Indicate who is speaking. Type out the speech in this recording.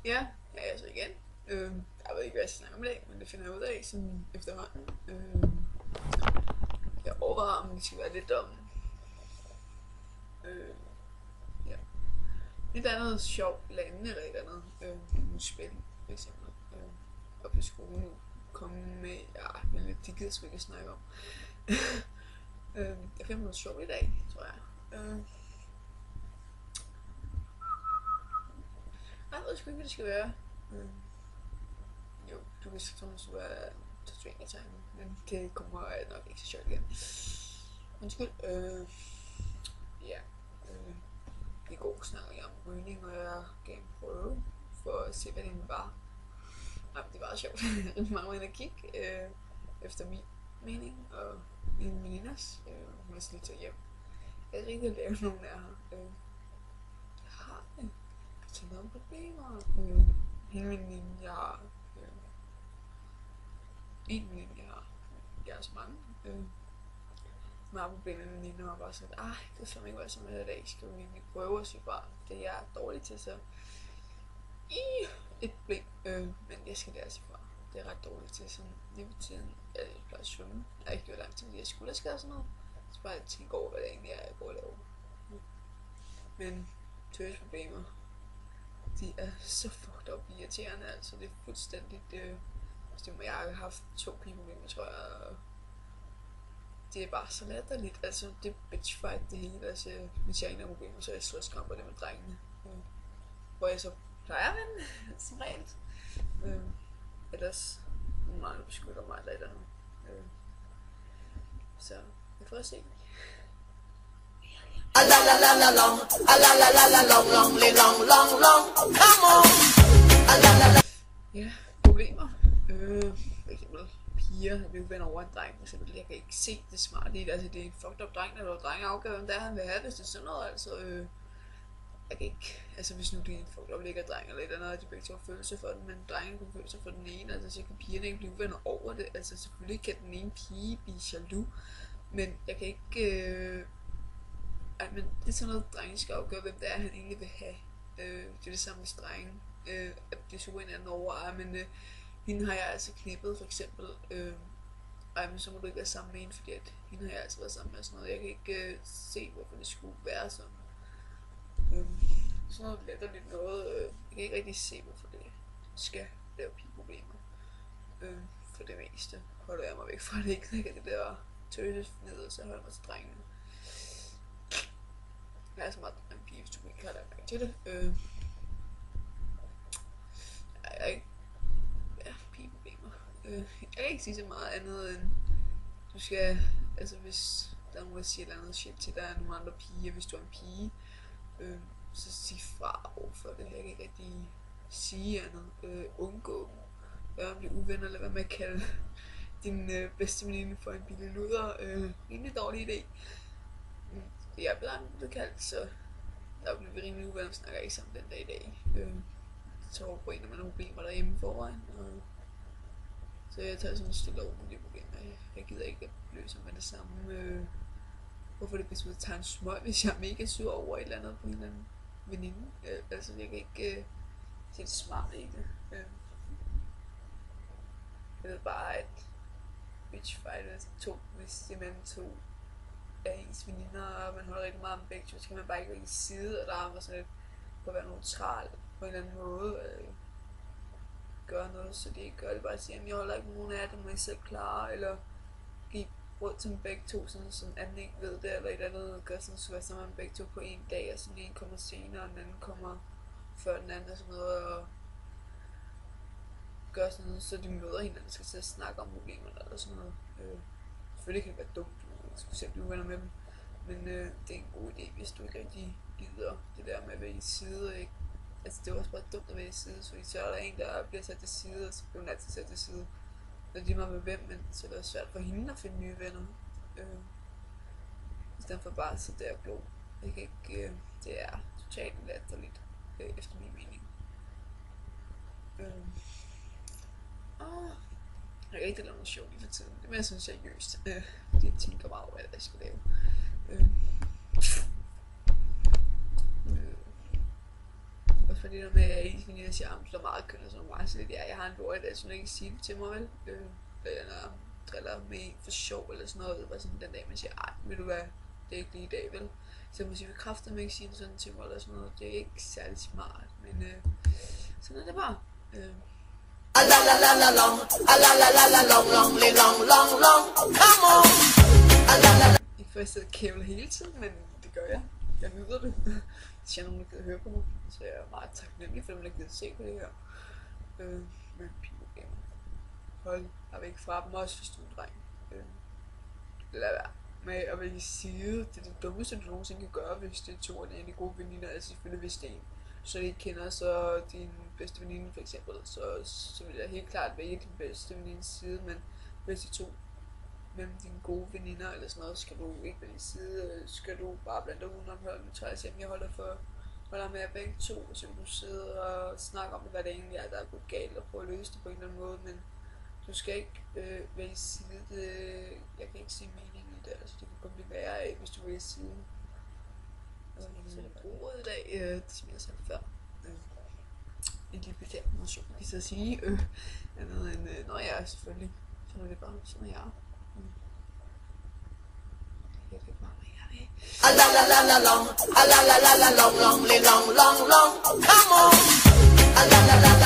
Speaker 1: Ja, altså igen. Jeg ved ikke, hvad jeg skal snakke om i dag, men det finder jeg ud af sådan efterhånden. Jeg overvejer, om det skal være lidt om ja, lidt andet sjovt lande eller et andet spil, for eksempel. Op i skolen komme med, men det gider sgu ikke at snakke om. Jeg finder noget sjovt i dag, tror jeg. Jeg ved sgu ikke, hvad det skal være. Jo, du kan sige, at det skal være tatoveringer, men det kommer nok ikke så sjovt igen. Undskyld. Ja. I går snakkede jeg om rygning, og jeg gav en prøve for at se, hvad det var. Nej, det var sjovt. Jeg mange energi efter min mening og mine veninders. Hun er lige taget hjem. Jeg er rigtig lavet nogle af her. Jeg har taget nogle problemer. Hende veninde, jeg har en veninde, jeg har. Jeg er så mange. Meget problemer med veninder, og bare sådan, det er fandme ikke, hvad som er i dag. Skal vi egentlig prøve at sige bare, det jeg er dårlig til, så et problem. Men jeg skal lære sig fra. Det er ret dårligt til sådan lige på tiden. Jeg plejer at svømme. Jeg har ikke gjort lang tid, fordi jeg skulle have skadet sådan noget. Så bare tænke over, hvad det egentlig er, jeg går og laver. Men tøjsproblemer, de er så fucked up irriterende, altså det er fuldstændigt, jeg har haft 2 pigeproblemer, tror jeg, og det er bare så latterligt, altså det er bitchfight det hele, altså hvis jeg er en af problemer, så er jeg slåskamper det med drengene, hvor jeg så plejer at vinde, som regel, ellers nogle andre beskytter mig eller et eller andet, så jeg får at se. Ja, problemer. For eksempel piger, jeg vil vende over en dreng, for eksempel. Jeg kan ikke se det smarte i det. Altså det er en fucked up dreng, eller drenge afgør, hvem det er, han vil have, hvis det er sådan noget. Altså, jeg kan ikke, altså hvis nu det er en fucked up lækker dreng, eller et eller andet, de begge to har følelser for den, men drengen kunne føle sig for den ene, altså så kan pigerne ikke blive venner over det. Altså selvfølgelig kan den ene pige blive jaloux, men jeg kan ikke, men det er sådan noget, drengen skal afgøre, hvem det er, han egentlig vil have. Det er det samme med drengen. At det er så hinanden over, men hende har jeg altså knippet, for eksempel. Men så må du ikke være sammen med hende, fordi at hende har jeg altså været sammen med, sådan noget. Jeg kan ikke se, hvorfor det skulle være sådan. Sådan noget latterligt noget. Jeg kan ikke rigtig se, hvorfor det skal lave pigeproblemer. For det meste holder jeg mig væk fra det, ikke det der tøsesned, så holder jeg mig til drengene. Jeg er så meget en pige, hvis du ikke har lagt mærke til det. Jeg er ikke... Ja, pigeproblemer. Jeg kan ikke sige så meget andet end... Du skal... Altså hvis der er nogen, der siger et eller andet shit til dig, og nogle andre piger, hvis du er en pige, så sig fra overfor det. Jeg kan ikke rigtig sige andet. Undgå dem. Lad være med at blive uvenner, lad være med at kalde din bedste veninde for en billig luder. Rimelig dårlig idé. Jeg er blevet kaldt, så der bliver vi rimelig uvenner, og snakker ikke sammen den dag i dag. Jeg tror på en af mine problemer derhjemme i forvejen, og så jeg tager sådan stille over med de problemer. Jeg gider ikke at løse med det samme. Hvorfor det bedst ud at tage en smøg, hvis jeg er mega sur over et eller andet på en eller anden veninde. Altså jeg kan ikke se det smarte i det. Jeg ved bare, at bitchfight hvis det mellem to af ens veninder, og man holder rigtig meget om begge to, så kan man bare ikke vælge side, og der er sådan lidt på at være neutral på en eller anden måde, gøre noget, så de ikke gør det, bare sige, at jeg holder ikke nogen af det, må I selv klare, eller give råd til dem begge to, sådan anden ikke ved det, eller et andet, gør sådan, så være sammen med begge to på en dag, og sådan en kommer senere, og den anden kommer før den anden, og sådan noget, og gør sådan noget, så de møder hinanden, skal til at snakke om problemerne, eller sådan noget. Selvfølgelig kan det være dumt, du skal selv blive venner med dem, men det er en god idé, hvis du ikke rigtig gider det der med at vælge side, ikke? Altså det er også bare dumt at vælge side, så så er der en, der bliver sat til side, og så bliver hun altid sat til side. Det er lige meget med hvem, men så er det svært for hende at finde nye venner. I stedet for bare at sidde der og glo. Jeg kan ikke, det er totalt latterligt, efter min mening. Jeg kan ikke lave noget sjovt lige for tiden. Det er mere sådan seriøst. Fordi jeg tænker meget over, hvad jeg skal lave. det der med, at ens veninde siger, at du slår meget køn, og sådan meget sådan lidt, ja, jeg har en lort i dag, så hun ikke sige det til mig, vel? Eller driller med en for sjov, eller sådan noget, bare sådan den dag, man siger, ej, vil du være, det er ikke lige i dag, vel? Så jeg må sige, at kræfter med ikke sige det sådan til mig, eller sådan noget, det er ikke særlig smart, men sådan er det bare. Ikke for at jeg sidder og kævler hele tiden, men det gør jeg. Jeg nyder det. Hvis jeg er nogen, der gider høre på mig, så jeg er meget taknemmelig for dem, der gider se på det her. Men pivogamer. Hold dig væk fra dem, også hvis du er en dreng. Lad være med at vælge side. Det er det dummeste, du nogensinde kan gøre, hvis det er to af dine gode veninder. Altså selvfølgelig hvis det er en, så de ikke kender, så din bedste veninde for eksempel, så vil jeg helt klart vælge din bedste venindes side, men hvis de to mellem dine gode veninder eller sådan noget, skal du ikke vælge side, skal du bare blande dig udenom. Nu tror jeg holder med jer begge to, så kan du sidde og snakke om, hvad det egentlig er, der er gået galt, og prøve at løse det på en eller anden måde, men du skal ikke vælge side. Jeg kan ikke se meningen i det, altså det kan kun blive værre af, hvis du vælger side. Så det er ordet i dag, det som jeg sagde før. En lille bestemt motion, kan jeg så sige. Andet end, når jeg er selvfølgelig, så er det bare, sådan er jeg. Jeg kan bare være jeg er. La la la la long, la la la la long, long, long, long, long, come on. La la la la.